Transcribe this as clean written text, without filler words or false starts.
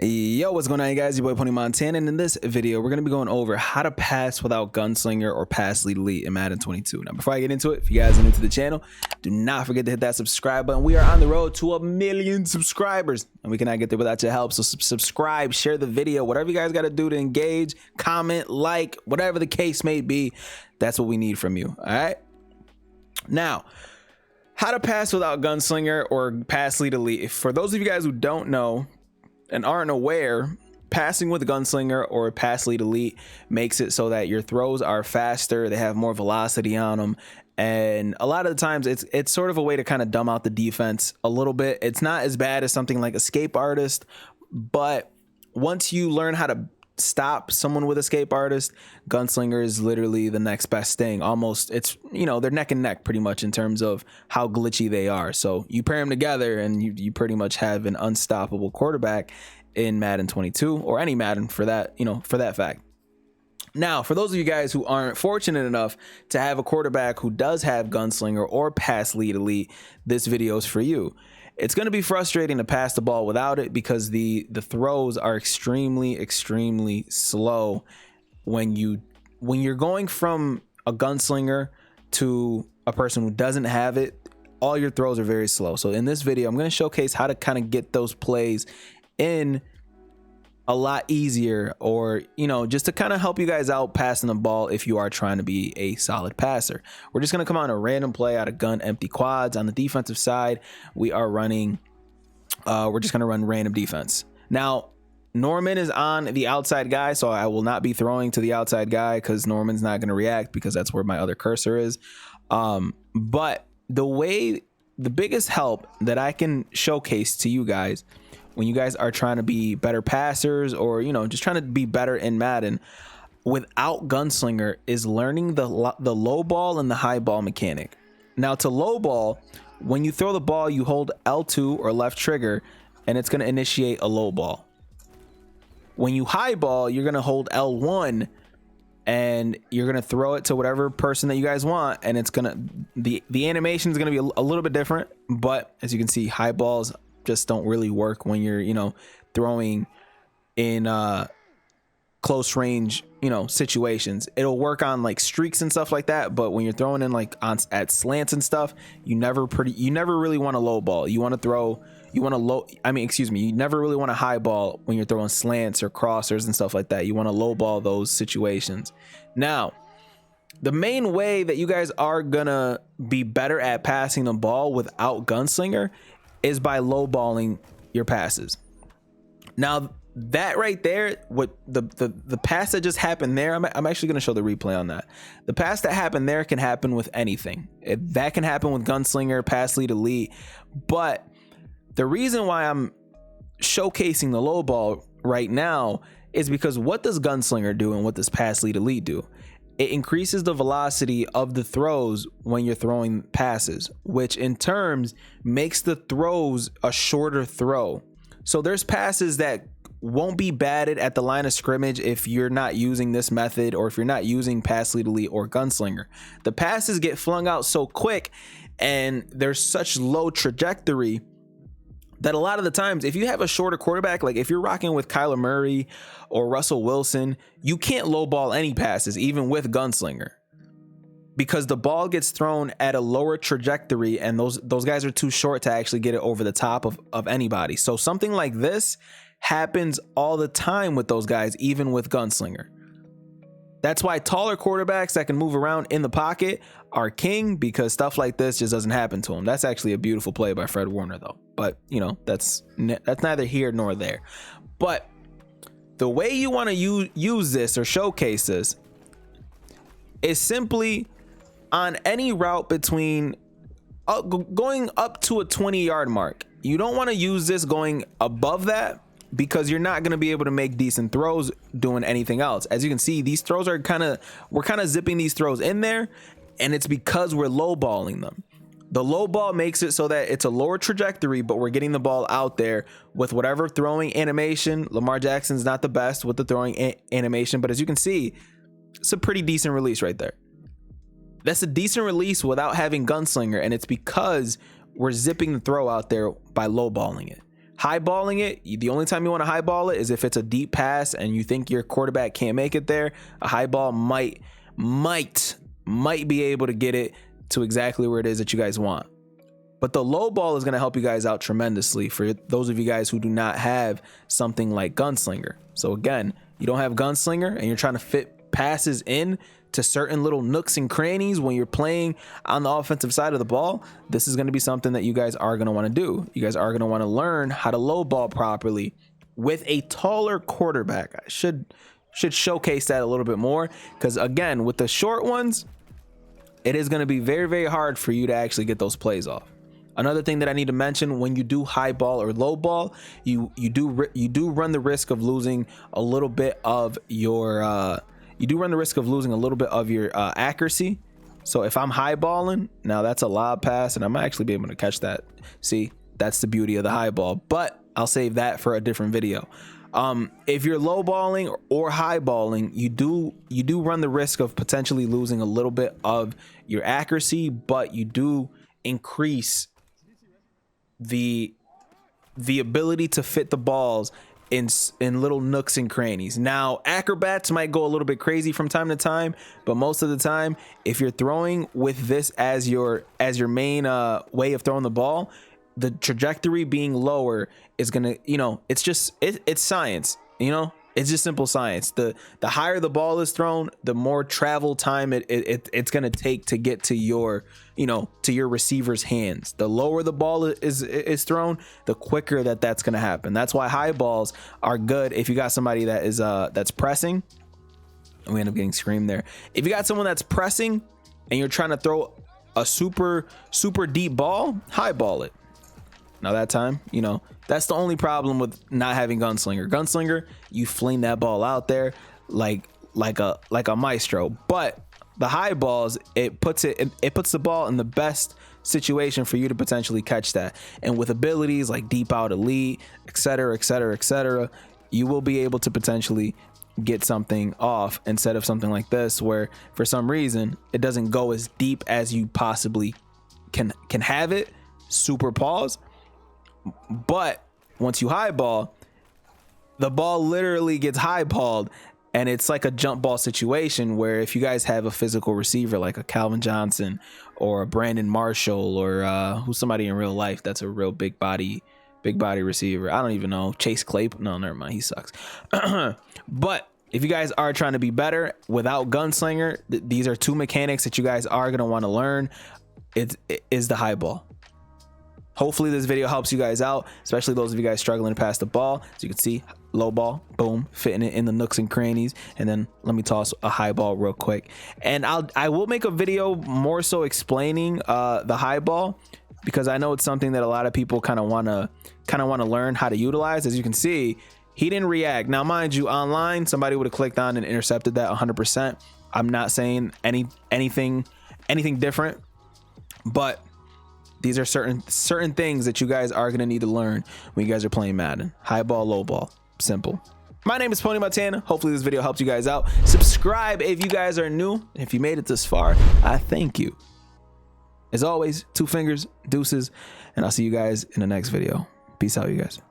Yo, what's going on, you guys? Your boy Pwny Montana, and in this video we're going to be going over how to pass without Gunslinger or pass lead elite in Madden 22. Now before I get into it, if you guys are new to the channel, do not forget to hit that subscribe button. We are on the road to 1 million subscribers and we cannot get there without your help. So subscribe, share the video, whatever you guys got to do to engage, comment, like, whatever the case may be. That's what we need from you. All right, now how to pass without Gunslinger or pass lead elite. For those of you guys who don't know and aren't aware, passing with Gunslinger or pass lead elite makes it so that your throws are faster, they have more velocity on them, and a lot of the times it's sort of a way to kind of dumb out the defense a little bit. It's not as bad as something like Escape Artist, but once you learn how to stop someone with Escape Artist, Gunslinger is literally the next best thing. Almost, it's, you know, they're neck and neck pretty much in terms of how glitchy they are. So you pair them together and you pretty much have an unstoppable quarterback in Madden 22, or any Madden for that, you know, for that fact. Now, for those of you guys who aren't fortunate enough to have a quarterback who does have Gunslinger or pass lead elite, this video is for you. It's going to be frustrating to pass the ball without it because the throws are extremely slow when you're going from a Gunslinger to a person who doesn't have it. All your throws are very slow. So in this video, I'm going to showcase how to kind of get those plays in a lot easier, or, you know, just to kind of help you guys out passing the ball if you are trying to be a solid passer. We're just going to come on a random play out of gun empty quads. On the defensive side, we are running we're just going to run random defense. Now Norman is on the outside guy, so I will not be throwing to the outside guy because Norman's not going to react because that's where my other cursor is. But the biggest help that I can showcase to you guys when you guys are trying to be better passers, or, you know, just trying to be better in Madden without Gunslinger, is learning the low ball and the high ball mechanic. Now, to low ball, when you throw the ball, you hold L2 or left trigger and it's going to initiate a low ball. When you high ball, you're going to hold L1 and you're going to throw it to whatever person that you guys want, and it's going to, the animation is going to be a little bit different, but as you can see, high balls just don't really work when you're, you know, throwing in close range, you know, situations. It'll work on like streaks and stuff like that, but when you're throwing in like at slants and stuff, you never really want to low ball. You want to throw, you never really want to high ball when you're throwing slants or crossers and stuff like that. You want to low ball those situations. Now, the main way that you guys are gonna be better at passing the ball without Gunslinger is by lowballing your passes. Now that right there, what the pass that just happened there, I'm actually going to show the replay on that. The pass that happened there can happen with anything. That can happen with Gunslinger, pass lead elite. But the reason why I'm showcasing the low ball right now is because what does Gunslinger do and what does pass lead elite do? It increases the velocity of the throws when you're throwing passes, which in terms makes the throws a shorter throw. So there's passes that won't be batted at the line of scrimmage if you're not using this method, or if you're not using pass lead elite or Gunslinger. The passes get flung out so quick and there's such low trajectory that a lot of the times, if you have a shorter quarterback, like if you're rocking with Kyler Murray or Russell Wilson, you can't lowball any passes, even with Gunslinger, because the ball gets thrown at a lower trajectory and those guys are too short to actually get it over the top of anybody. So something like this happens all the time with those guys, even with Gunslinger. That's why taller quarterbacks that can move around in the pocket are king, because stuff like this just doesn't happen to them. That's actually a beautiful play by Fred Warner, though. But, you know, that's neither here nor there. But the way you want to use this or showcase this is simply on any route between going up to a 20-yard mark. You don't want to use this going above that, because you're not going to be able to make decent throws doing anything else. As you can see, these throws are we're kind of zipping these throws in there, and it's because we're lowballing them. The low ball makes it so that it's a lower trajectory, but we're getting the ball out there with whatever throwing animation. Lamar Jackson's not the best with the throwing animation, but as you can see, it's a pretty decent release right there. That's a decent release without having Gunslinger, and it's because we're zipping the throw out there by lowballing it. Highballing it, the only time you want to highball it is if it's a deep pass and you think your quarterback can't make it there. A high ball might be able to get it to exactly where it is that you guys want. But the low ball is going to help you guys out tremendously for those of you guys who do not have something like Gunslinger. So again, you don't have Gunslinger and you're trying to fit passes in to certain little nooks and crannies when you're playing on the offensive side of the ball. This is going to be something that you guys are going to want to do. You guys are going to want to learn how to low ball properly with a taller quarterback. I should showcase that a little bit more, because again, with the short ones, it is going to be very, very hard for you to actually get those plays off. Another thing that I need to mention, when you do high ball or low ball, you do run the risk of losing a little bit of your accuracy. So if I'm high balling, now that's a lob pass and I might actually be able to catch that. See, that's the beauty of the high ball, but I'll save that for a different video. If you're low balling or high balling, you do run the risk of potentially losing a little bit of your accuracy, but you do increase the ability to fit the balls in little nooks and crannies. Now, acrobats might go a little bit crazy from time to time, but most of the time, if you're throwing with this as your main way of throwing the ball, the trajectory being lower is gonna, it's science, it's just simple science. The higher the ball is thrown, the more travel time it's gonna take to get to your receiver's hands. The lower the ball is thrown, the quicker that's gonna happen. That's why high balls are good if you got somebody that is that's pressing. And we end up getting screamed there. If you got someone that's pressing and you're trying to throw a super deep ball, high ball it. Now that time, that's the only problem with not having Gunslinger. Gunslinger, you fling that ball out there like a maestro. But the high balls, it puts the ball in the best situation for you to potentially catch that. And with abilities like deep out elite, etc., you will be able to potentially get something off instead of something like this, where for some reason it doesn't go as deep as you possibly can have it. Super pause. But once you highball, the ball literally gets highballed, and it's like a jump ball situation where if you guys have a physical receiver like a Calvin Johnson or a Brandon Marshall or who's somebody in real life that's a real big body receiver, I don't even know, Chase Claypool, no, never mind, he sucks. But if you guys are trying to be better without Gunslinger, these are two mechanics that you guys are going to want to learn. It is the high ball. Hopefully this video helps you guys out, especially those of you guys struggling to pass the ball. As you can see, low ball, boom, fitting it in the nooks and crannies. And then let me toss a high ball real quick. And I will make a video more so explaining the high ball, because I know it's something that a lot of people kind of want to learn how to utilize. As you can see, he didn't react. Now, mind you, online, somebody would have clicked on and intercepted that 100%. I'm not saying anything different, but these are certain things that you guys are going to need to learn when you guys are playing Madden. High ball, low ball. Simple. My name is Pwny Montana. Hopefully this video helps you guys out. Subscribe if you guys are new. If you made it this far, I thank you. As always, 2 fingers, deuces, and I'll see you guys in the next video. Peace out, you guys.